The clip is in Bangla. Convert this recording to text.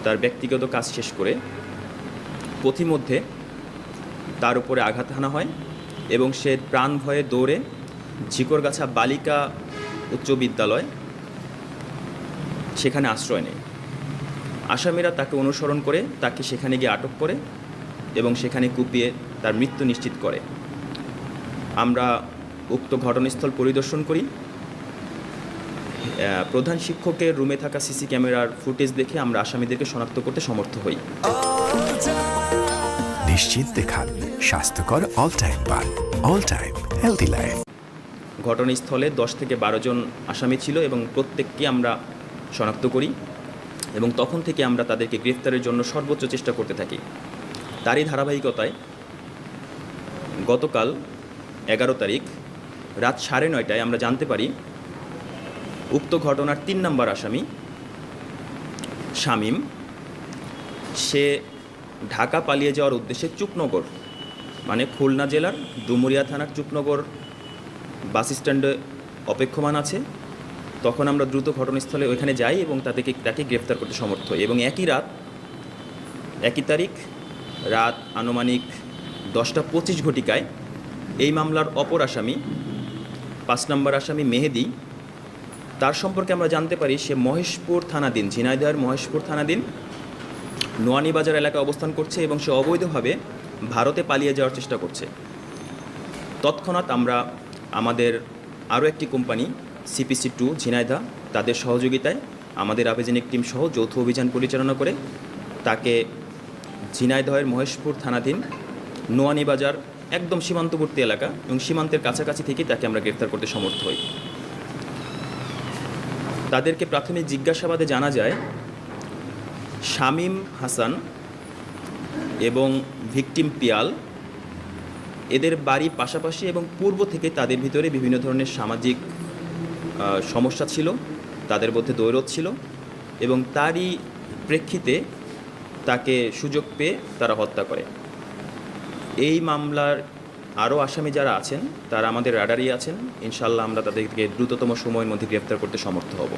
তার ব্যক্তিগত কাজ শেষ করে পথিমধ্যে তার উপরে আঘাত হানা হয় এবং সে প্রাণ ভয়ে দৌড়ে ঝিকরগাছা বালিকা উচ্চ বিদ্যালয় সেখানে আশ্রয় নেয়। আসামিরা তাকে অনুসরণ করে তাকে সেখানে গিয়ে আটক করে এবং সেখানে কুপিয়ে তার মৃত্যু নিশ্চিত করে। আমরা উক্ত ঘটনাস্থল পরিদর্শন করি। প্রধান শিক্ষকের রুমে থাকা সিসি ক্যামেরার ফুটেজ দেখে আমরা আসামিদেরকে শনাক্ত করতে সমর্থ হই। নিশ্চিন্তে খান স্বাস্থ্যকর অল টাইম পান, অল টাইম হেলদি লাইফ। ঘটনাস্থলে 10 থেকে 12 জন আসামি ছিল এবং প্রত্যেককে আমরা শনাক্ত করি এবং তখন থেকে আমরা তাদেরকে গ্রেফতারের জন্য সর্বোচ্চ চেষ্টা করতে থাকি। তারই ধারাবাহিকতায় গতকাল 11 তারিখ রাত 9:30টায় আমরা জানতে পারি উক্ত ঘটনার 3 নম্বর আসামি শামীম সে ঢাকা পালিয়ে যাওয়ার উদ্দেশ্যে চুকনগর মানে খুলনা জেলার ডুমুরিয়া থানার চুকনগর বাস স্ট্যান্ডে অপেক্ষমান আছে। তখন আমরা দ্রুত ঘটনাস্থলে ওইখানে যাই এবং তাকে গ্রেফতার করতে সমর্থ হই এবং একই তারিখ রাত আনুমানিক 10:25 ঘটিকায় এই মামলার অপর আসামি 5 নম্বর আসামি মেহেদি, তার সম্পর্কে আমরা জানতে পারি সে মহেশপুর থানাধীন, ঝিনাইদহের মহেশপুর থানাধীন নোয়ানী বাজার এলাকায় অবস্থান করছে এবং সে অবৈধভাবে ভারতে পালিয়ে যাওয়ার চেষ্টা করছে। তৎক্ষণাৎ আমরা আমাদের আরও একটি কোম্পানি CPC2 ঝিনাইদহ তাদের সহযোগিতায় আমাদের আবেদনিক টিম সহ যৌথ অভিযান পরিচালনা করে তাকে ঝিনাইদহের মহেশপুর থানাধীন নোয়ানী বাজার একদম সীমান্তবর্তী এলাকা এবং সীমান্তের কাছাকাছি থেকে তাকে আমরা গ্রেফতার করতে সমর্থ হই। তাদেরকে প্রাথমিক জিজ্ঞাসাবাদে জানা যায় শামীম হাসান এবং ভিকটিম পিয়াল এদের বাড়ি পাশাপাশি এবং পূর্ব থেকে তাদের ভিতরে বিভিন্ন ধরনের সামাজিক সমস্যা ছিল, তাদের মধ্যে দ্বৈরথ ছিল এবং তারই প্রেক্ষিতে তাকে সুযোগ পেয়ে তারা হত্যা করে। এই মামলার আরও আসামি যারা আছেন তারা আমাদের রাডারই আছেন। ইনশাআল্লাহ আমরা তাদেরকে দ্রুততম সময়ের মধ্যে গ্রেফতার করতে সমর্থ হব।